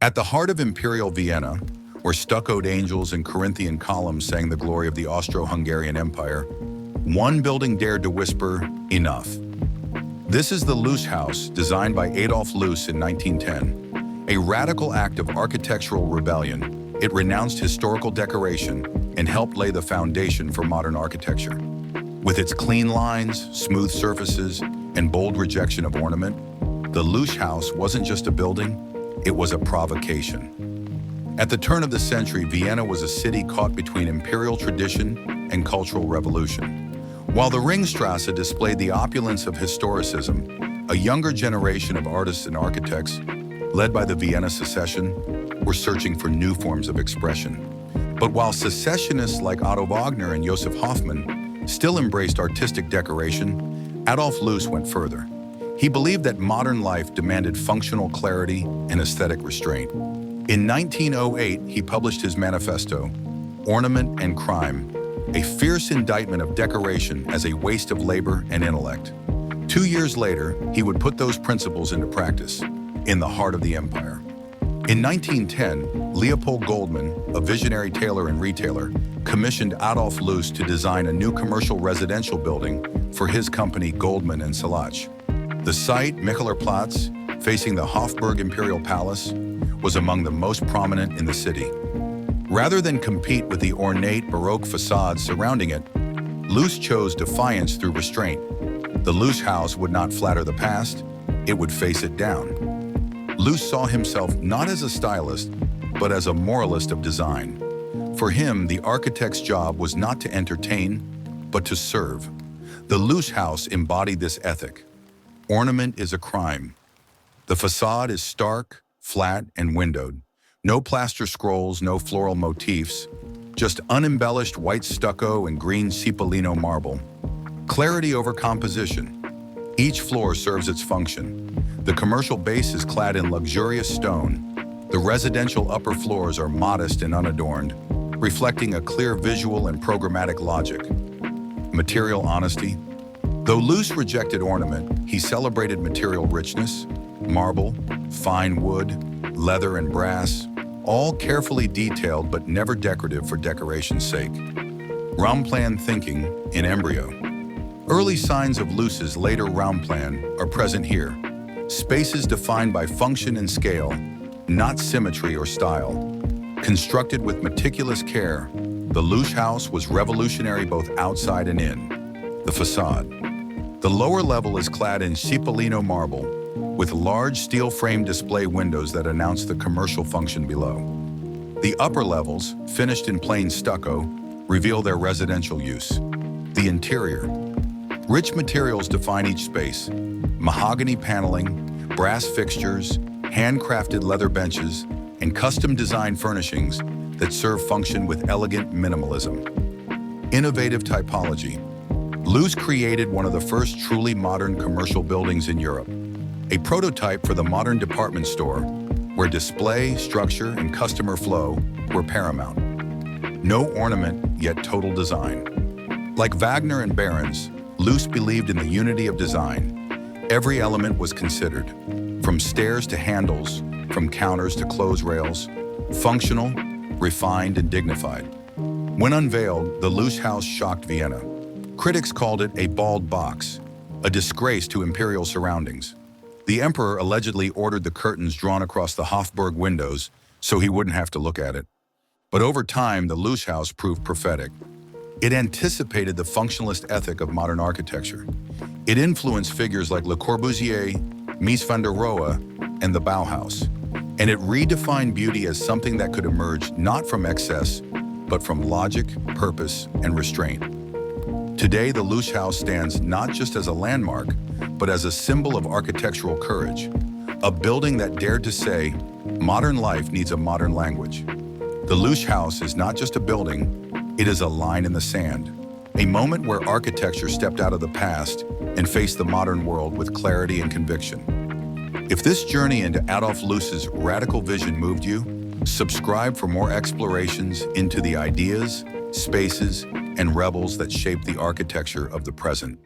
At the heart of imperial Vienna, where stuccoed angels and Corinthian columns sang the glory of the Austro-Hungarian Empire, one building dared to whisper, "Enough." This is the Looshaus, designed by Adolf Loos in 1910. A radical act of architectural rebellion, it renounced historical decoration and helped lay the foundation for modern architecture. With its clean lines, smooth surfaces, and bold rejection of ornament, the Looshaus wasn't just a building, it was a provocation. At the turn of the century, Vienna was a city caught between imperial tradition and cultural revolution. While the Ringstrasse displayed the opulence of historicism, a younger generation of artists and architects, led by the Vienna Secession, were searching for new forms of expression. But while secessionists like Otto Wagner and Joseph Hoffmann still embraced artistic decoration, Adolf Loos went further. He believed that modern life demanded functional clarity and aesthetic restraint. In 1908, he published his manifesto, Ornament and Crime, a fierce indictment of decoration as a waste of labor and intellect. 2 years later, he would put those principles into practice, in the heart of the empire. In 1910, Leopold Goldman, a visionary tailor and retailer, commissioned Adolf Loos to design a new commercial residential building for his company Goldman and Salach. The site, Micheler Platz, facing the Hofburg Imperial Palace, was among the most prominent in the city. Rather than compete with the ornate Baroque facades surrounding it, Loos chose defiance through restraint. The Looshaus would not flatter the past, it would face it down. Loos saw himself not as a stylist, but as a moralist of design. For him, the architect's job was not to entertain, but to serve. The Looshaus embodied this ethic. Ornament is a crime. The facade is stark, flat, and windowed. No plaster scrolls, no floral motifs, just unembellished white stucco and green cipollino marble. Clarity over composition. Each floor serves its function. The commercial base is clad in luxurious stone. The residential upper floors are modest and unadorned, reflecting a clear visual and programmatic logic. Material honesty. Though Loos rejected ornament, he celebrated material richness, marble, fine wood, leather, and brass, all carefully detailed but never decorative for decoration's sake. Raumplan thinking in embryo. Early signs of Loos's later Raumplan are present here. Spaces defined by function and scale, not symmetry or style. Constructed with meticulous care, the Looshaus was revolutionary both outside and in. The facade. The lower level is clad in cipollino marble, with large steel frame display windows that announce the commercial function below. The upper levels, finished in plain stucco, reveal their residential use. The interior. Rich materials define each space. Mahogany paneling, brass fixtures, handcrafted leather benches, and custom-designed furnishings that serve function with elegant minimalism. Innovative typology. Loos created one of the first truly modern commercial buildings in Europe, a prototype for the modern department store, where display, structure, and customer flow were paramount. No ornament, yet total design. Like Wagner and Behrens, Loos believed in the unity of design. Every element was considered, from stairs to handles, from counters to clothes rails, functional, refined, and dignified. When unveiled, the Looshaus shocked Vienna. Critics called it a bald box, a disgrace to imperial surroundings. The emperor allegedly ordered the curtains drawn across the Hofburg windows so he wouldn't have to look at it. But over time, the Looshaus proved prophetic. It anticipated the functionalist ethic of modern architecture. It influenced figures like Le Corbusier, Mies van der Rohe, and the Bauhaus. And it redefined beauty as something that could emerge not from excess, but from logic, purpose, and restraint. Today, the Looshaus stands not just as a landmark, but as a symbol of architectural courage, a building that dared to say, modern life needs a modern language. The Looshaus is not just a building, it is a line in the sand, a moment where architecture stepped out of the past and faced the modern world with clarity and conviction. If this journey into Adolf Loos's radical vision moved you, subscribe for more explorations into the ideas, spaces, and rebels that shape the architecture of the present.